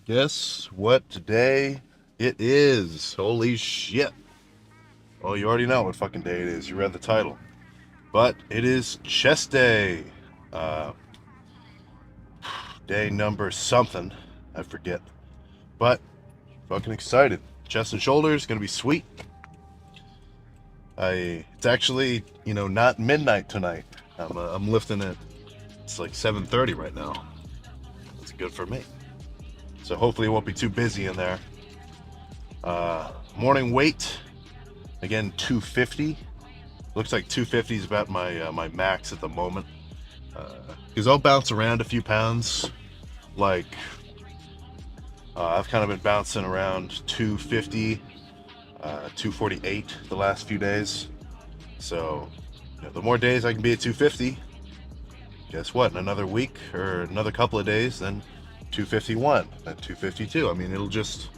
Guess what today it is? Holy shit. Well, you already know what fucking day it is. You read the title. But it is chest day. Uh, Day number something. I forget. But fucking excited. Chest and shoulders gonna be sweet. It's actually, not midnight tonight. I'm lifting it. It's like 7:30 right now. That's good for me. So hopefully it won't be too busy in there. Morning weight, again 250. Looks like 250 is about my max at the moment. Because I'll bounce around a few pounds. Like I've kind of been bouncing around 250, 248 the last few days. So the more days I can be at 250, guess what? In another week or another couple of days, then 251, then 252. I mean, it'll just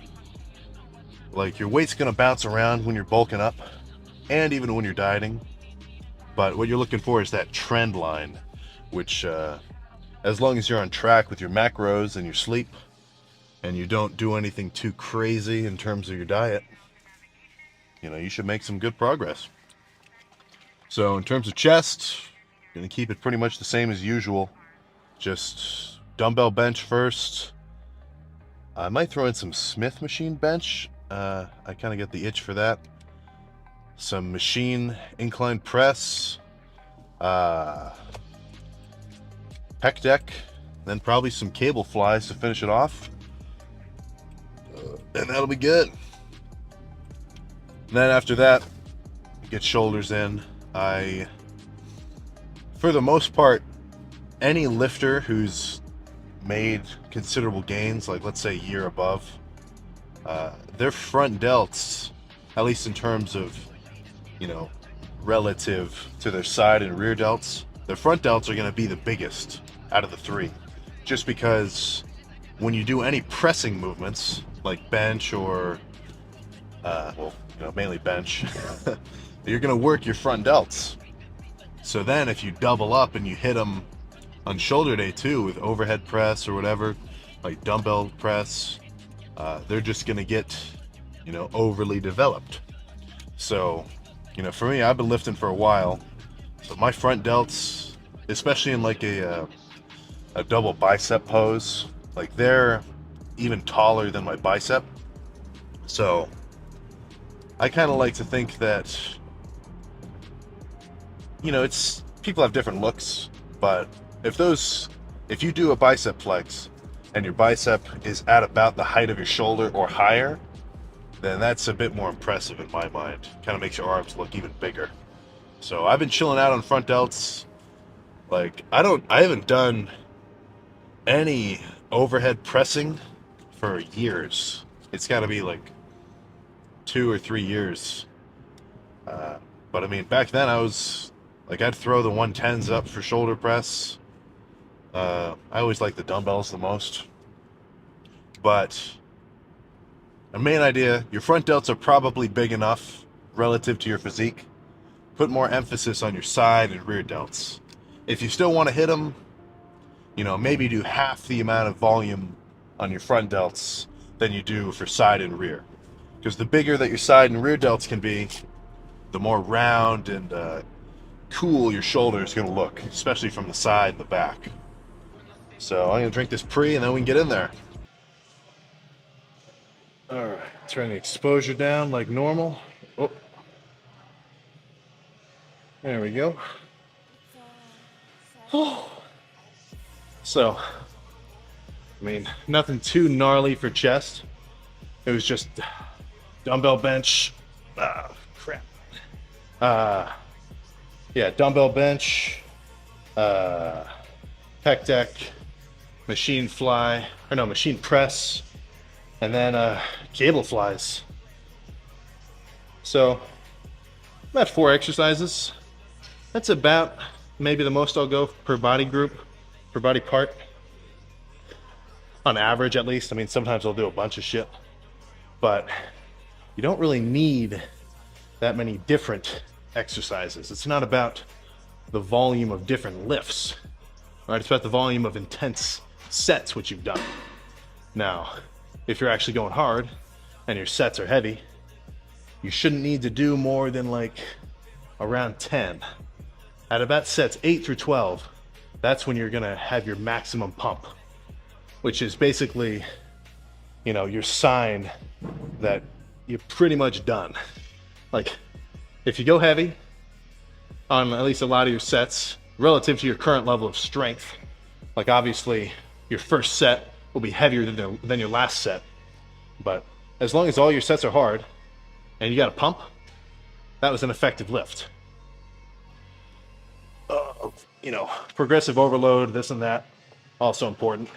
like your weight's gonna bounce around when you're bulking up, and even when you're dieting. But what you're looking for is that trend line, which, as long as you're on track with your macros and your sleep, and you don't do anything too crazy in terms of your diet, you should make some good progress. So in terms of chest, gonna keep it pretty much the same as usual. Just dumbbell bench first. I might throw in some Smith machine bench. I kind of get the itch for that. Some machine incline press, pec deck, then probably some cable flies to finish it off, and that'll be good. And then after that, get shoulders in. For the most part, any lifter who's made considerable gains, like let's say a year above, their front delts, at least in terms of relative to their side and rear delts, their front delts are going to be the biggest out of the three. Just because when you do any pressing movements, like bench or, mainly bench, you're going to work your front delts. So then if you double up and you hit them on shoulder day too with overhead press or whatever, like dumbbell press, they're just going to get, overly developed. So, for me, I've been lifting for a while, so my front delts, especially in like a double bicep pose, like they're even taller than my bicep. So I kind of like to think that, it's people have different looks, but if you do a bicep flex and your bicep is at about the height of your shoulder or higher, then that's a bit more impressive in my mind. Kind of makes your arms look even bigger. So I've been chilling out on front delts. Like I haven't done any overhead pressing for years. It's got to be like 2 or 3 years. But I mean, back then I was like, I'd throw the 110s up for shoulder press. I always like the dumbbells the most. But the main idea, your front delts are probably big enough relative to your physique. Put more emphasis on your side and rear delts. If you still want to hit them, maybe do half the amount of volume on your front delts than you do for side and rear. Because the bigger that your side and rear delts can be, the more round and cool your shoulder is going to look, especially from the side and the back. So I'm going to drink this pre and then we can get in there. All right, turn the exposure down like normal. Oh, there we go. Oh. So, I mean, nothing too gnarly for chest. It was just dumbbell bench. Crap. Yeah, dumbbell bench, pec deck, machine press, and then cable flies. So I'm at 4 exercises. That's about maybe the most I'll go per body group, per body part. On average, at least. I mean, sometimes I'll do a bunch of shit, but you don't really need that many different exercises. It's not about the volume of different lifts, right? It's about the volume of intense sets, which you've done. Now, if you're actually going hard and your sets are heavy, you shouldn't need to do more than like around 10. At about sets 8 through 12, that's when you're gonna have your maximum pump, which is basically, you know, your sign that you're pretty much done. Like, if you go heavy on at least a lot of your sets relative to your current level of strength, like obviously your first set will be heavier than your last set, but as long as all your sets are hard and you got a pump, that was an effective lift. You know, progressive overload, this and that, also important.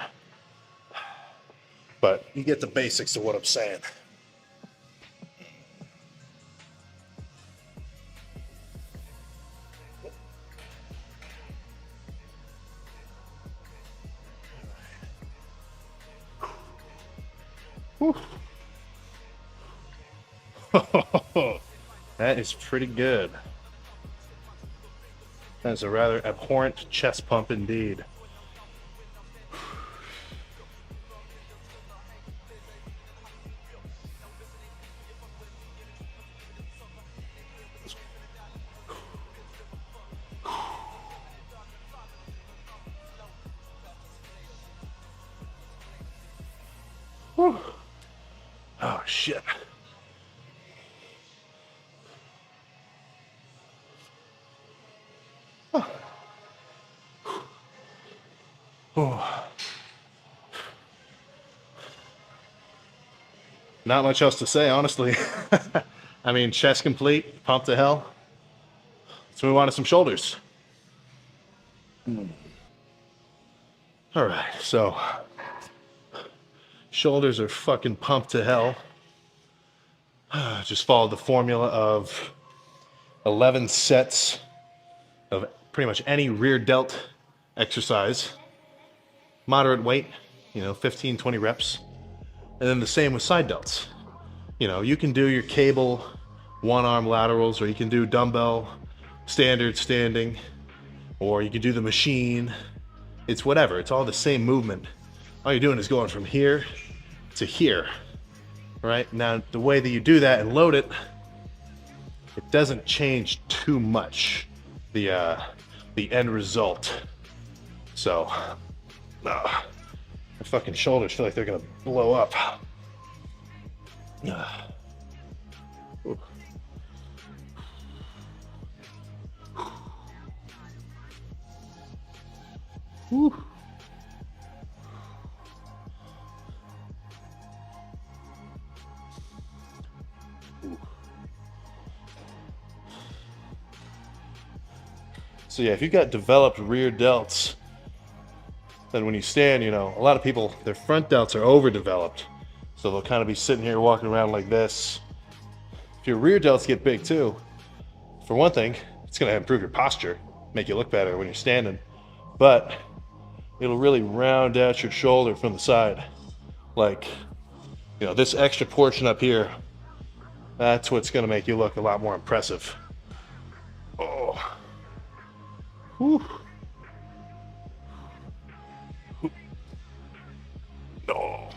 But you get the basics of what I'm saying. That is pretty good. That is a rather abhorrent chest pump indeed. Whew. Oh shit. Oh. Not much else to say, honestly. I mean, chest complete, pump to hell. Let's move on to some shoulders. All right, so shoulders are fucking pumped to hell. Just follow the formula of 11 sets of pretty much any rear delt exercise. Moderate weight, you know, 15, 20 reps. And then the same with side delts. You know, you can do your cable one arm laterals, or you can do dumbbell standard standing, or you can do the machine. It's whatever, it's all the same movement. All you're doing is going from here to here, right? Now, the way that you do that and load it, it doesn't change too much the end result. So, my fucking shoulders feel like they're gonna blow up. Whew. So yeah, if you've got developed rear delts, then when you stand, you know, a lot of people, their front delts are overdeveloped. So they'll kind of be sitting here walking around like this. If your rear delts get big too, for one thing, it's gonna improve your posture, make you look better when you're standing, but it'll really round out your shoulder from the side. Like, you know, this extra portion up here, that's what's gonna make you look a lot more impressive. Oh. Whew. No.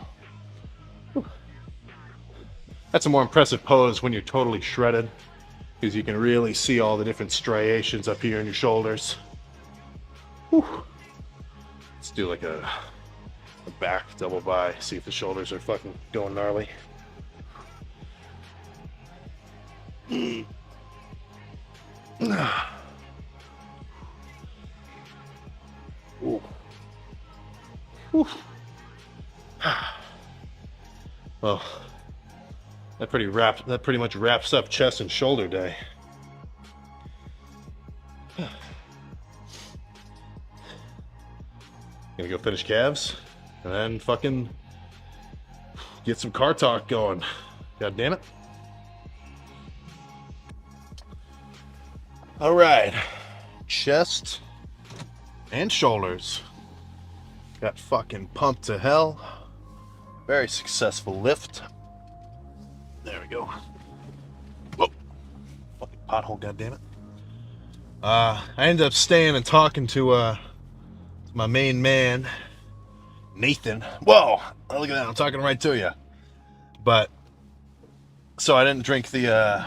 That's a more impressive pose when you're totally shredded, because you can really see all the different striations up here in your shoulders. Whew. Let's do like a back double by, see if the shoulders are fucking going gnarly. Ooh. Ooh. Well, that pretty much wraps up chest and shoulder day. Gonna go finish calves and then fucking get some car talk going. God damn it. All right, chest and shoulders got fucking pumped to hell. Very successful lift. There we go. Whoa. Fucking pothole, goddammit. I ended up staying and talking to my main man, Nathan. Whoa, look at that, I'm talking right to you. But so I didn't drink the. I'm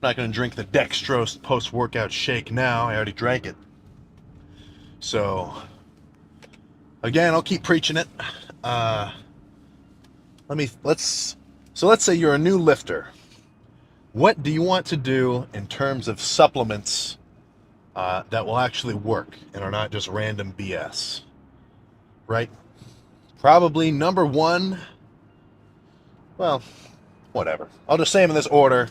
not going to drink the dextrose post-workout shake now. I already drank it. So again, I'll keep preaching it. Let's say you're a new lifter. What do you want to do in terms of supplements that will actually work and are not just random BS? Right? Probably number one, well, whatever. I'll just say them in this order.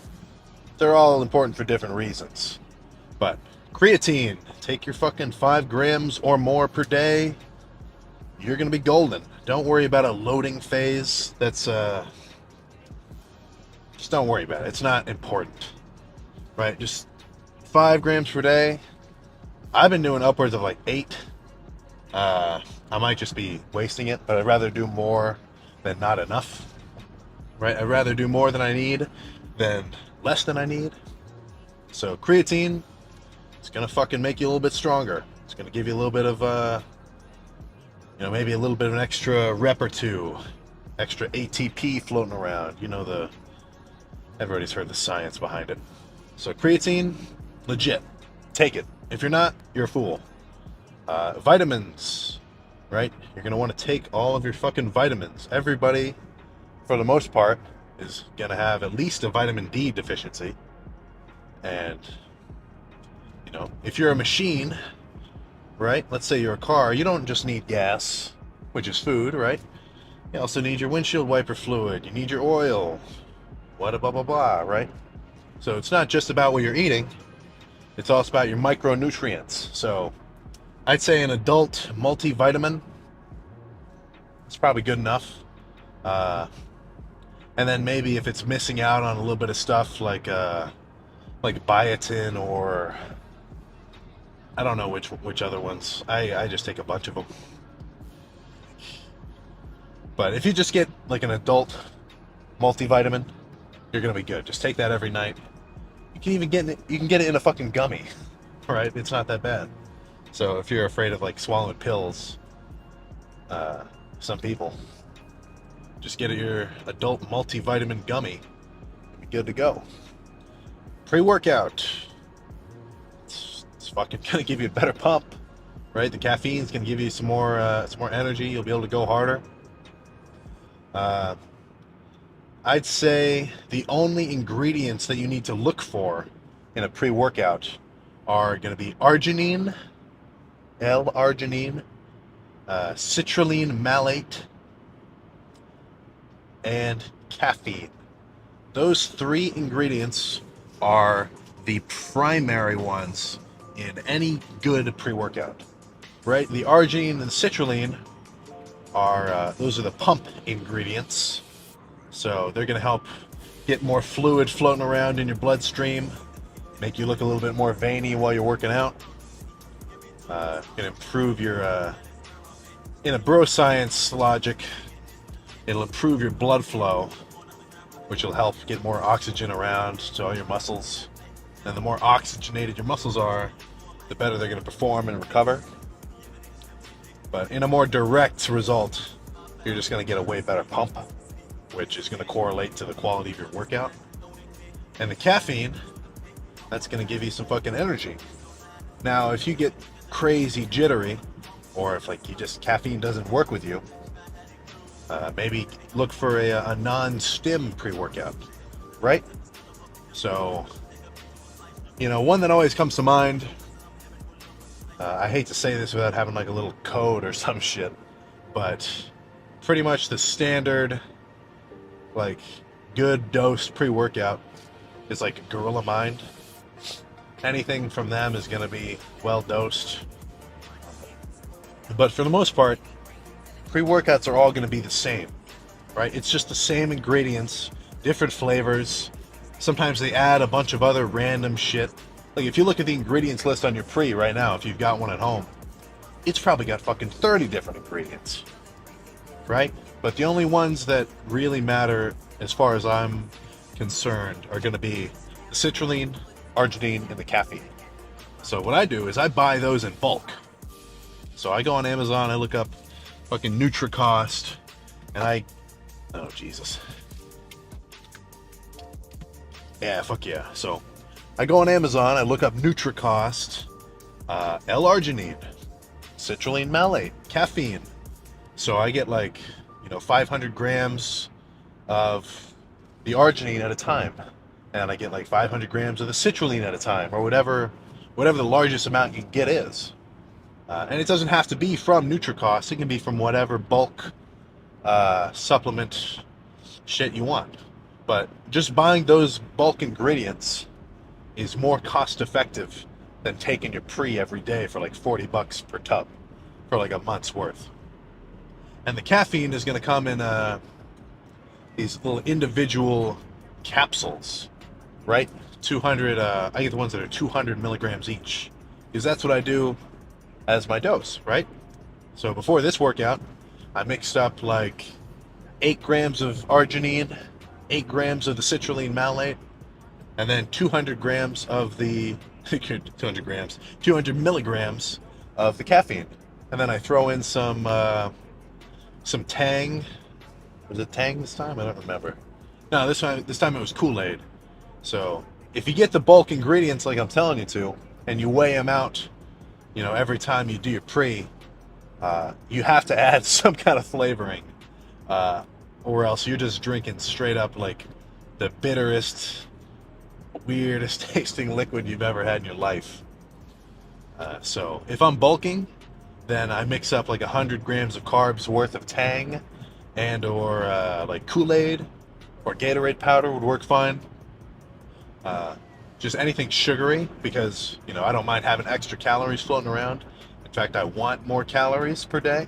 They're all important for different reasons. But creatine, take your fucking 5 grams or more per day. You're going to be golden. Don't worry about a loading phase. That's, just don't worry about it. It's not important, right? Just 5 grams per day. I've been doing upwards of like 8. I might just be wasting it, but I'd rather do more than not enough, right? I'd rather do more than I need than less than I need. So creatine, it's going to fucking make you a little bit stronger. It's going to give you a little bit of, maybe a little bit of an extra rep or two, extra ATP floating around. Everybody's heard the science behind it. So creatine, legit. Take it. If you're not, you're a fool. Vitamins, right? You're going to want to take all of your fucking vitamins. Everybody, for the most part, is going to have at least a vitamin D deficiency. And, if you're a machine, right? Let's say you're a car, you don't just need gas, which is food, right? You also need your windshield wiper fluid. You need your oil. Blah, blah, blah, blah, right? So it's not just about what you're eating. It's also about your micronutrients. So I'd say an adult multivitamin is probably good enough. And then maybe if it's missing out on a little bit of stuff like biotin or I don't know which other ones. I just take a bunch of them. But if you just get like an adult multivitamin, you're gonna be good. Just take that every night. You can even get it in a fucking gummy, right? It's not that bad. So if you're afraid of like swallowing pills, some people just get your adult multivitamin gummy. You'll be good to go. Pre-workout. It's fucking gonna give you a better pump, right? The caffeine's gonna give you some more energy. You'll be able to go harder. I'd say the only ingredients that you need to look for in a pre-workout are going to be arginine, L-arginine, citrulline malate, and caffeine. Those 3 ingredients are the primary ones in any good pre-workout, right? The arginine and the citrulline are those are the pump ingredients. So they're going to help get more fluid floating around in your bloodstream, make you look a little bit more veiny while you're working out. Can improve your, in a bro science logic, it'll improve your blood flow, which will help get more oxygen around to all your muscles. And the more oxygenated your muscles are, the better they're going to perform and recover. But in a more direct result, you're just going to get a way better pump, which is going to correlate to the quality of your workout. And the caffeine, that's going to give you some fucking energy. Now, if you get crazy jittery, or if caffeine doesn't work with you, maybe look for a non-stim pre-workout, right? So, one that always comes to mind, I hate to say this without having like a little code or some shit, but pretty much the standard good dose pre-workout is like Gorilla Mind. Anything from them is going to be well dosed. But for the most part, pre-workouts are all going to be the same, right? It's just the same ingredients, different flavors. Sometimes they add a bunch of other random shit. Like if you look at the ingredients list on your pre right now, if you've got one at home, it's probably got fucking 30 different ingredients, right? But the only ones that really matter, as far as I'm concerned, are going to be the citrulline, arginine, and the caffeine. So what I do is I buy those in bulk. So I go on Amazon, I look up fucking NutriCost, and Yeah, fuck yeah. So I go on Amazon, I look up NutriCost, L-arginine, citrulline malate, caffeine. So I get like, 500 grams of the arginine at a time, and I get like 500 grams of the citrulline at a time, or whatever the largest amount you can get is. And it doesn't have to be from NutriCost. It can be from whatever bulk supplement shit you want. But just buying those bulk ingredients is more cost effective than taking your pre every day for like $40 per tub for like a month's worth. And the caffeine is going to come in these little individual capsules, right? 200, I get the ones that are 200 milligrams each, because that's what I do as my dose, right? So before this workout, I mixed up like 8 grams of arginine, 8 grams of the citrulline malate, and then 200 grams of the 200 milligrams of the caffeine. And then I throw in some Tang. Was it Tang this time? I don't remember. No, this time it was Kool-Aid. So if you get the bulk ingredients like I'm telling you to, and you weigh them out, every time you do your pre, you have to add some kind of flavoring, or else you're just drinking straight up like the bitterest, weirdest tasting liquid you've ever had in your life. So if I'm bulking, then I mix up like 100 grams of carbs worth of Tang, and or like Kool-Aid or Gatorade powder would work fine. Just anything sugary, because I don't mind having extra calories floating around. In fact, I want more calories per day.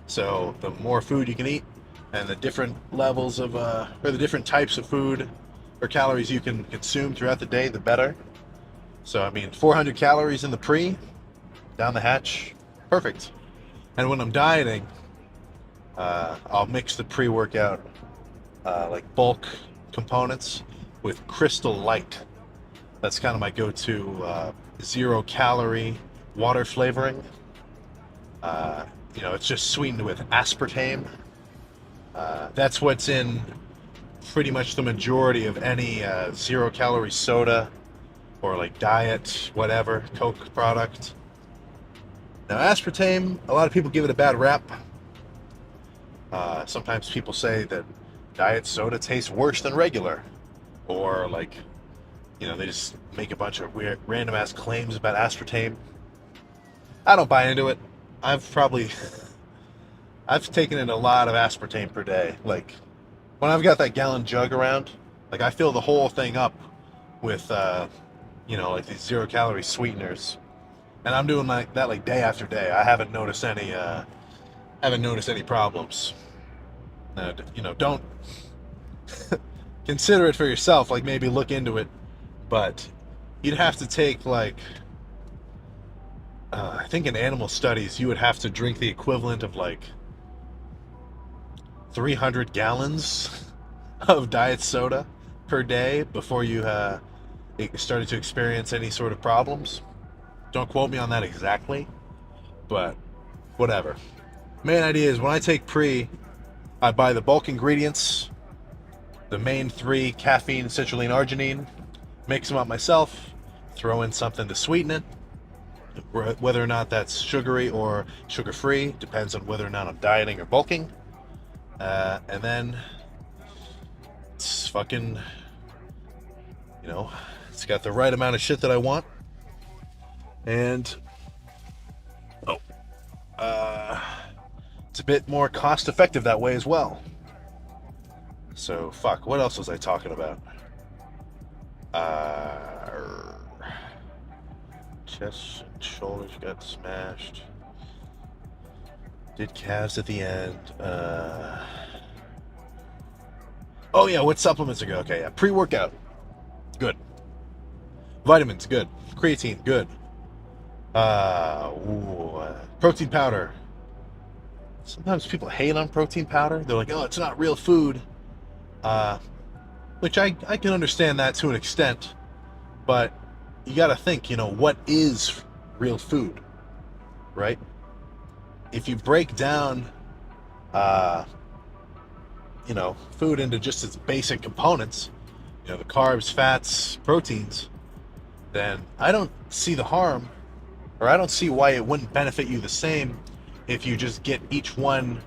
So the more food you can eat, and the different levels of or the different types of food or calories you can consume throughout the day, the better. So 400 calories in the pre, down the hatch, perfect. And when I'm dieting, I'll mix the pre-workout like bulk components with Crystal Light. That's kind of my go-to 0-calorie water flavoring. It's just sweetened with aspartame. That's what's in pretty much the majority of any 0-calorie soda or like diet, whatever, Coke product. Now, aspartame, a lot of people give it a bad rap. Sometimes people say that diet soda tastes worse than regular, or like, they just make a bunch of weird, random-ass claims about aspartame. I don't buy into it. I've taken in a lot of aspartame per day. Like, when I've got that gallon jug around, like, I fill the whole thing up with, like these 0-calorie sweeteners. And I'm doing like that like day after day. I haven't noticed any problems. Don't consider it for yourself. Like, maybe look into it, but you'd have to take like, I think in animal studies you would have to drink the equivalent of like 300 gallons of diet soda per day before you started to experience any sort of problems. Don't quote me on that exactly, but whatever. Main idea is when I take pre, I buy the bulk ingredients, the main 3, caffeine, citrulline, arginine, mix them up myself, throw in something to sweeten it, whether or not that's sugary or sugar-free, depends on whether or not I'm dieting or bulking. And then it's fucking, it's got the right amount of shit that I want. And it's a bit more cost effective that way as well. So fuck, what else was I talking about? Chest and shoulders got smashed. Did calves at the end. Oh yeah, what supplements are good? Okay, yeah, pre-workout, good. Vitamins, good. Creatine, good. Protein powder. Sometimes people hate on protein powder. They're like, oh, it's not real food. Which I can understand that to an extent. But you gotta think, what is real food, right? If you break down, food into just its basic components, you know, the carbs, fats, proteins, then I don't see the harm, or I don't see why it wouldn't benefit you the same if you just get each one,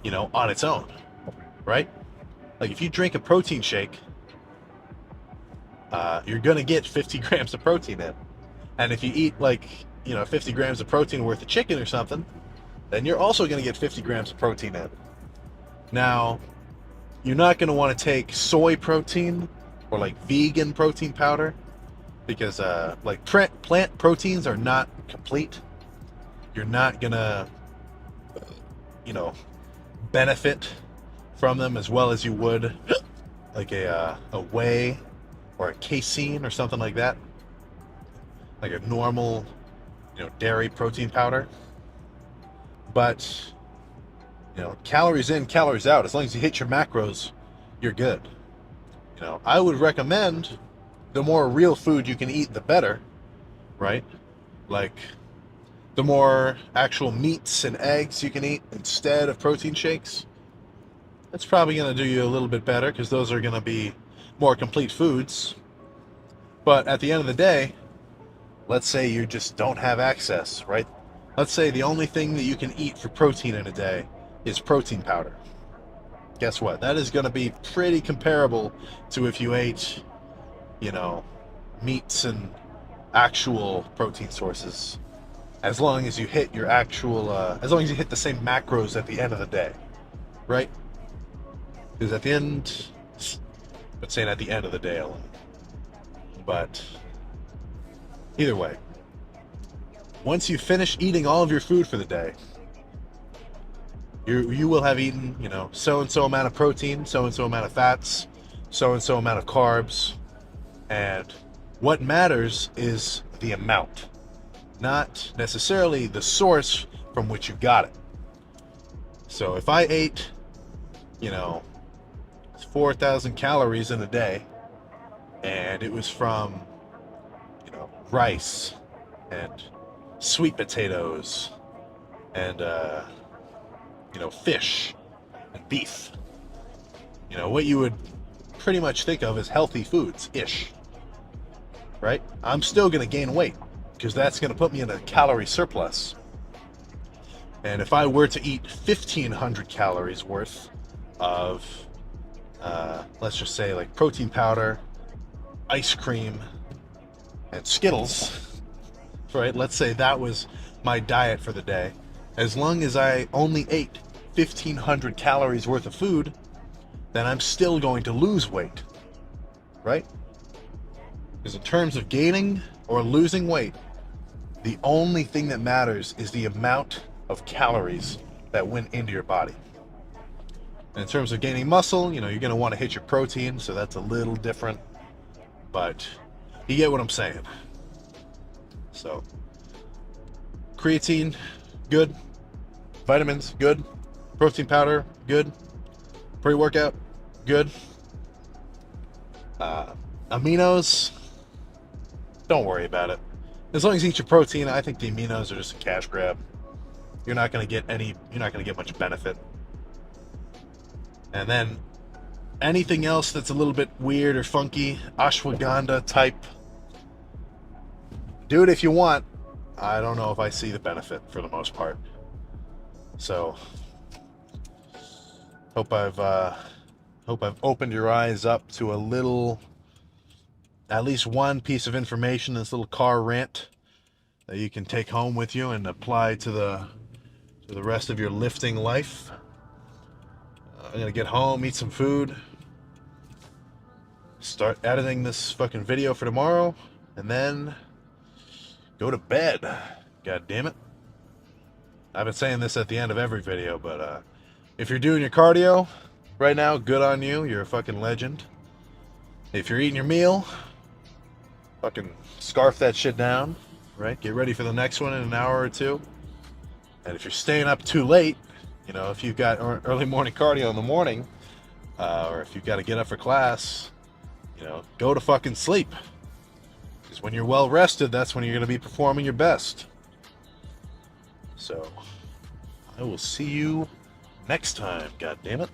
you know, on its own, right? Like if you drink a protein shake, you're gonna get 50 grams of protein in, and if you eat like, you know, 50 grams of protein worth of chicken or something, then you're also gonna get 50 grams of protein in. Now, you're not gonna want to take soy protein or like vegan protein powder because like plant proteins are not complete. You're not gonna, you know, benefit from them as well as you would like a whey or a casein or something like that, like a normal, you know, dairy protein powder. But you know, calories in, calories out. As long as you hit your macros, you're good. You know, I would recommend the more real food you can eat, the better, right? Like the more actual meats and eggs you can eat instead of protein shakes, that's probably going to do you a little bit better because those are going to be more complete foods. But at the end of the day, let's say you just don't have access, right? Let's say the only thing that you can eat for protein in a day is protein powder. Guess what? That is going to be pretty comparable to if you ate, you know, meats and actual protein sources, as long as you hit your actual, as long as you hit the same macros at the end of the day, right? Because at the end, I'm saying at the end of the day alone. But either way, once you finish eating all of your food for the day, you will have eaten, you know, so and so amount of protein, so and so amount of fats, so and so amount of carbs, and what matters is the amount, not necessarily the source from which you got it. So if I ate, you know, 4,000 calories in a day, and it was from, you know, rice and sweet potatoes and you know, fish and beef, you know, what you would pretty much think of as healthy foods ish, right? I'm still going to gain weight because that's going to put me in a calorie surplus. And if I were to eat 1,500 calories worth of let's just say like protein powder, ice cream, and Skittles, right? Let's say that was my diet for the day. As long as I only ate 1,500 calories worth of food, then I'm still going to lose weight, right? Because in terms of gaining or losing weight, the only thing that matters is the amount of calories that went into your body. And in terms of gaining muscle, you know, you're going to want to hit your protein, so that's a little different, but you get what I'm saying. So, creatine, good. Vitamins, good. Protein powder, good. Pre-workout, good. Aminos, don't worry about it. As long as you eat your protein, I think the aminos are just a cash grab. You're not going to get much benefit. And then anything else that's a little bit weird or funky, ashwagandha type, do it if you want. I don't know if I see the benefit for the most part. So hope I've opened your eyes up to a little, at least one piece of information, this little car rant that you can take home with you and apply to the rest of your lifting life. I'm gonna get home, eat some food, start editing this fucking video for tomorrow, and then go to bed. God damn it. I've been saying this at the end of every video, but if you're doing your cardio right now, good on you. You're a fucking legend. If you're eating your meal, fucking scarf that shit down, right? Get ready for the next one in an hour or two. And if you're staying up too late, you know, if you've got early morning cardio in the morning, or if you've got to get up for class, you know, go to fucking sleep. Because when you're well rested, that's when you're going to be performing your best. So, I will see you next time, God damn it.